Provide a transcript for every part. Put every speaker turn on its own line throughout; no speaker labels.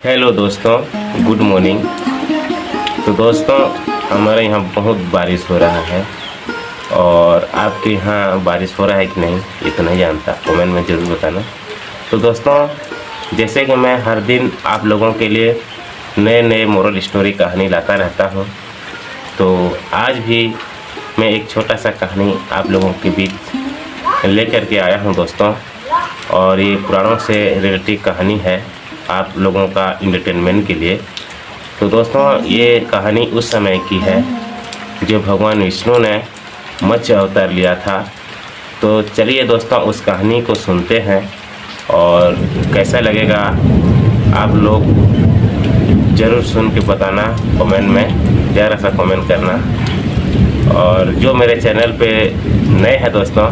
Hello दोस्तों, good morning. तो दोस्तों, हमारे यहाँ बहुत बारिश हो रहा है और आपके यहाँ बारिश हो रहा है कि नहीं ये तो नहीं जानता, कमेंट में ज़रूर बताना। तो दोस्तों, जैसे कि मैं हर दिन आप लोगों के लिए नए नए मोरल स्टोरी कहानी लाता रहता हूँ, तो आज भी मैं एक छोटा सा कहानी आप लोगों के बीच लेकर के आया हूँ दोस्तों। और ये पुराणों से रिलेटेड कहानी है आप लोगों का इंटरटेनमेंट के लिए। तो दोस्तों, ये कहानी उस समय की है जब भगवान विष्णु ने मत्स्य अवतार लिया था। तो चलिए दोस्तों, उस कहानी को सुनते हैं और कैसा लगेगा आप लोग ज़रूर सुन के बताना, कमेंट में ज़रा सा कमेंट करना। और जो मेरे चैनल पे नए हैं दोस्तों,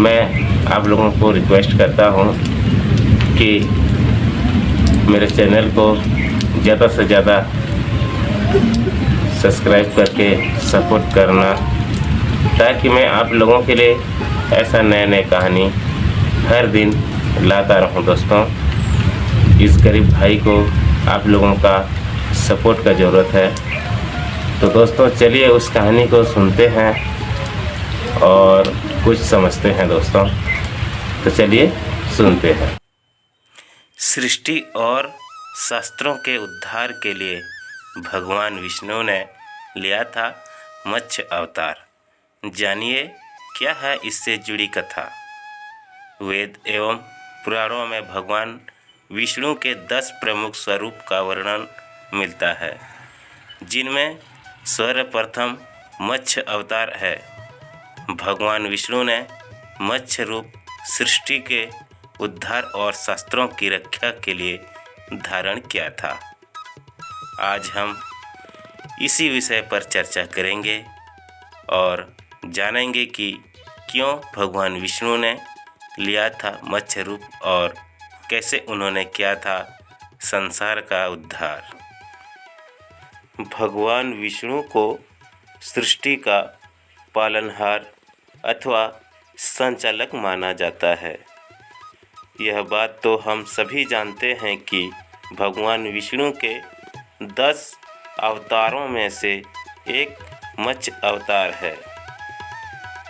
मैं आप लोगों को रिक्वेस्ट करता हूँ कि मेरे चैनल को ज़्यादा से ज़्यादा सब्सक्राइब करके सपोर्ट करना, ताकि मैं आप लोगों के लिए ऐसा नए नए कहानी हर दिन लाता रहूं दोस्तों। इस गरीब भाई को आप लोगों का सपोर्ट का ज़रूरत है। तो दोस्तों, चलिए उस कहानी को सुनते हैं और कुछ समझते हैं दोस्तों। तो चलिए सुनते हैं। सृष्टि और शास्त्रों के उद्धार के लिए भगवान विष्णु ने लिया था मत्स्य अवतार। जानिए क्या है इससे जुड़ी कथा। वेद एवं पुराणों में भगवान विष्णु के 10 प्रमुख स्वरूप का वर्णन मिलता है, जिनमें सर्वप्रथम मत्स्य अवतार है। भगवान विष्णु ने मत्स्य रूप सृष्टि के उद्धार और शास्त्रों की रक्षा के लिए धारण किया था। आज हम इसी विषय पर चर्चा करेंगे और जानेंगे कि क्यों भगवान विष्णु ने लिया था मत्स्य रूप और कैसे उन्होंने किया था संसार का उद्धार। भगवान विष्णु को सृष्टि का पालनहार अथवा संचालक माना जाता है। यह बात तो हम सभी जानते हैं कि भगवान विष्णु के 10 अवतारों में से एक मत्स्य अवतार है।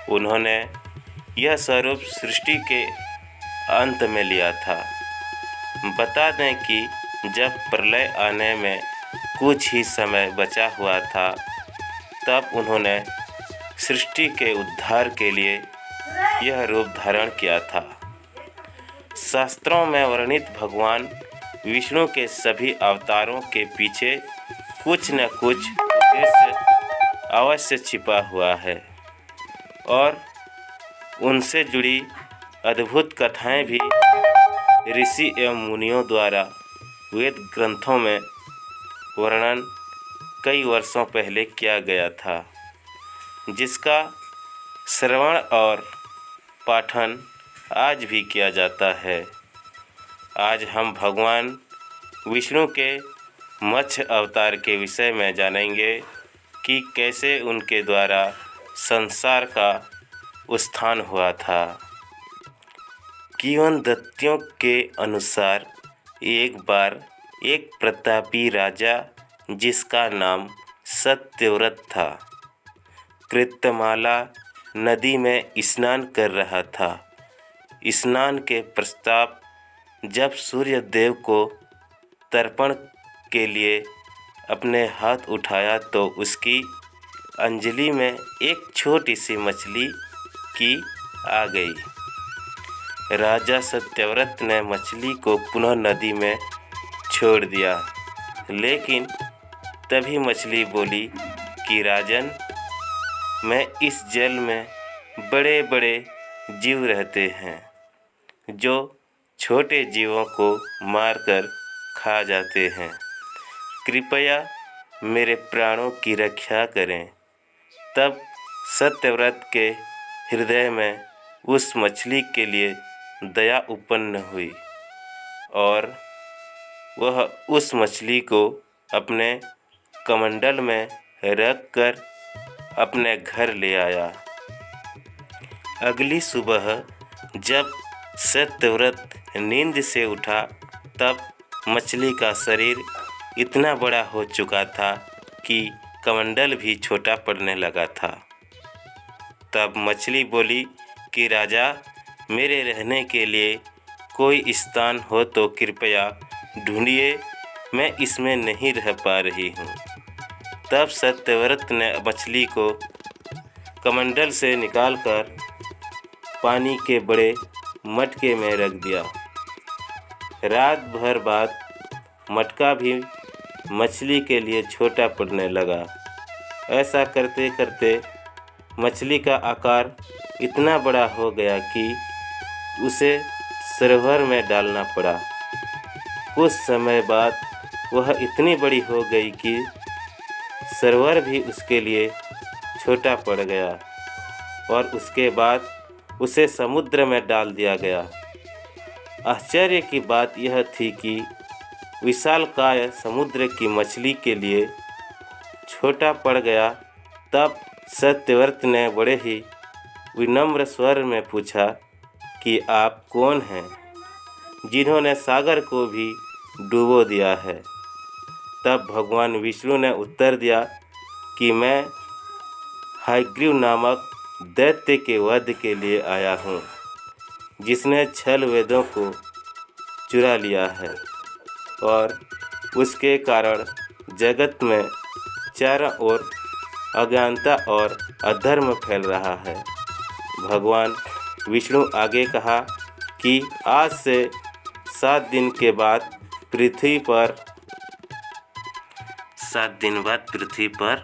उन्होंने यह स्वरूप सृष्टि के अंत में लिया था। बता दें कि जब प्रलय आने में कुछ ही समय बचा हुआ था, तब उन्होंने सृष्टि के उद्धार के लिए यह रूप धारण किया था। शास्त्रों में वर्णित भगवान विष्णु के सभी अवतारों के पीछे कुछ न कुछ उद्देश्य अवश्य छिपा हुआ है और उनसे जुड़ी अद्भुत कथाएं भी ऋषि एवं मुनियों द्वारा वेद ग्रंथों में वर्णन कई वर्षों पहले किया गया था, जिसका श्रवण और पाठन आज भी किया जाता है। आज हम भगवान विष्णु के मत्स्य अवतार के विषय में जानेंगे कि कैसे उनके द्वारा संसार का उत्थान हुआ था। किंवदंतियों के अनुसार एक बार एक प्रतापी राजा, जिसका नाम सत्यव्रत था, कृतमाला नदी में स्नान कर रहा था। स्नान के पश्चात जब सूर्य देव को तर्पण के लिए अपने हाथ उठाया तो उसकी अंजलि में एक छोटी सी मछली की आ गई। राजा सत्यव्रत ने मछली को पुनः नदी में छोड़ दिया, लेकिन तभी मछली बोली कि राजन, मैं इस जल में बड़े बड़े जीव रहते हैं, जो छोटे जीवों को मारकर खा जाते हैं। कृपया मेरे प्राणों की रक्षा करें। तब सत्यव्रत के हृदय में उस मछली के लिए दया उत्पन्न हुई और वह उस मछली को अपने कमंडल में रखकर अपने घर ले आया। अगली सुबह जब सत्यव्रत नींद से उठा, तब मछली का शरीर इतना बड़ा हो चुका था कि कमंडल भी छोटा पड़ने लगा था। तब मछली बोली कि राजा, मेरे रहने के लिए कोई स्थान हो तो कृपया ढूंढिए, मैं इसमें नहीं रह पा रही हूँ। तब सत्यव्रत ने मछली को कमंडल से निकालकर पानी के बड़े मटके में रख दिया। रात भर बाद मटका भी मछली के लिए छोटा पड़ने लगा। ऐसा करते करते मछली का आकार इतना बड़ा हो गया कि उसे सरोवर में डालना पड़ा। कुछ समय बाद वह इतनी बड़ी हो गई कि सरोवर भी उसके लिए छोटा पड़ गया और उसके बाद उसे समुद्र में डाल दिया गया। आश्चर्य की बात यह थी कि विशालकाय समुद्र की मछली के लिए छोटा पड़ गया। तब सत्यव्रत ने बड़े ही विनम्र स्वर में पूछा कि आप कौन हैं, जिन्होंने सागर को भी डुबो दिया है। तब भगवान विष्णु ने उत्तर दिया कि मैं हयग्रीव नामक दैत्य के वध के लिए आया हूँ, जिसने छल वेदों को चुरा लिया है और उसके कारण जगत में चारों ओर अज्ञानता और अधर्म फैल रहा है। भगवान विष्णु आगे कहा कि आज से 7 दिन के बाद पृथ्वी पर 7 दिन बाद पृथ्वी पर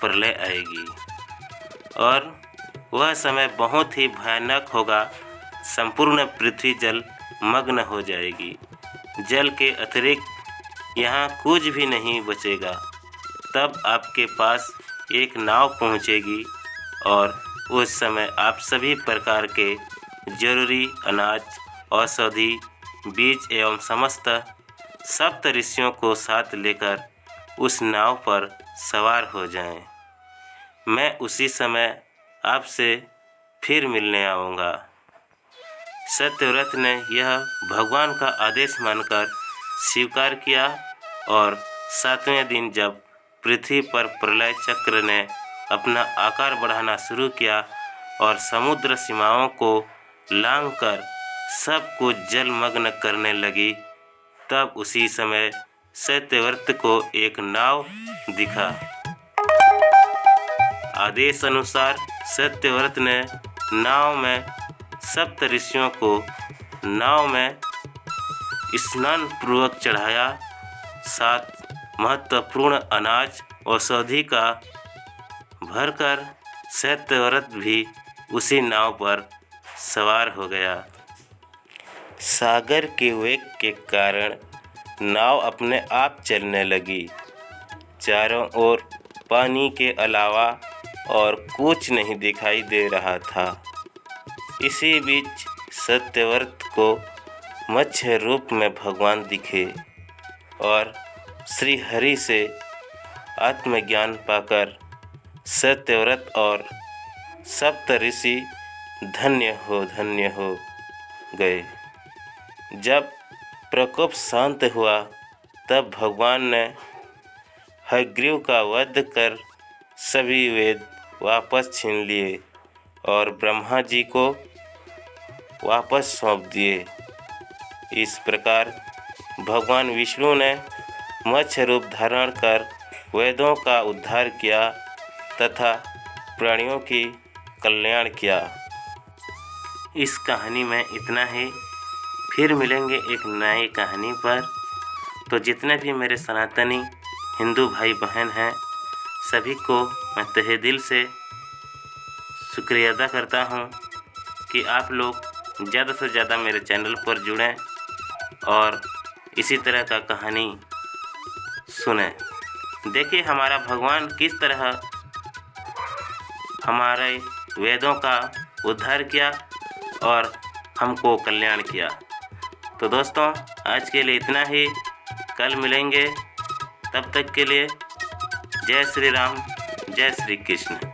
प्रलय आएगी और वह समय बहुत ही भयानक होगा। संपूर्ण पृथ्वी जल मग्न हो जाएगी। जल के अतिरिक्त यहाँ कुछ भी नहीं बचेगा। तब आपके पास एक नाव पहुँचेगी और उस समय आप सभी प्रकार के जरूरी अनाज, औषधि, बीज एवं समस्त सप्त ऋषियों को साथ लेकर उस नाव पर सवार हो जाएं। मैं उसी समय आपसे फिर मिलने आऊँगा। सत्यव्रत ने यह भगवान का आदेश मानकर स्वीकार किया और 7वें दिन जब पृथ्वी पर प्रलय चक्र ने अपना आकार बढ़ाना शुरू किया और समुद्र सीमाओं को लांघकर सब कुछ जलमग्न करने लगी, तब उसी समय सत्यव्रत को एक नाव दिखा। आदेश अनुसार सत्यव्रत ने नाव में सप्त ऋषियों को नाव में स्नान पूर्वक चढ़ाया। 7 महत्वपूर्ण अनाज औषधि का भरकर सत्यव्रत भी उसी नाव पर सवार हो गया। सागर के वेग के कारण नाव अपने आप चलने लगी। चारों ओर पानी के अलावा और कुछ नहीं दिखाई दे रहा था। इसी बीच सत्यव्रत को मत्स्य रूप में भगवान दिखे और श्री हरि से आत्मज्ञान पाकर सत्यव्रत और सप्त ऋषि धन्य हो गए। जब प्रकोप शांत हुआ तब भगवान ने हयग्रीव का वध कर सभी वेद वापस छीन लिए और ब्रह्मा जी को वापस सौंप दिए। इस प्रकार भगवान विष्णु ने मत्स्य रूप धारण कर वेदों का उद्धार किया तथा प्राणियों की कल्याण किया। इस कहानी में इतना ही। फिर मिलेंगे एक नई कहानी पर। तो जितने भी मेरे सनातनी हिंदू भाई बहन हैं, सभी को मैं तहे दिल से शुक्रिया अदा करता हूँ कि आप लोग ज़्यादा से ज़्यादा मेरे चैनल पर जुड़ें और इसी तरह का कहानी सुने। देखिए हमारा भगवान किस तरह हमारे वेदों का उद्धार किया और हमको कल्याण किया। तो दोस्तों आज के लिए इतना ही। कल मिलेंगे, तब तक के लिए जय श्री राम, जय श्री कृष्ण।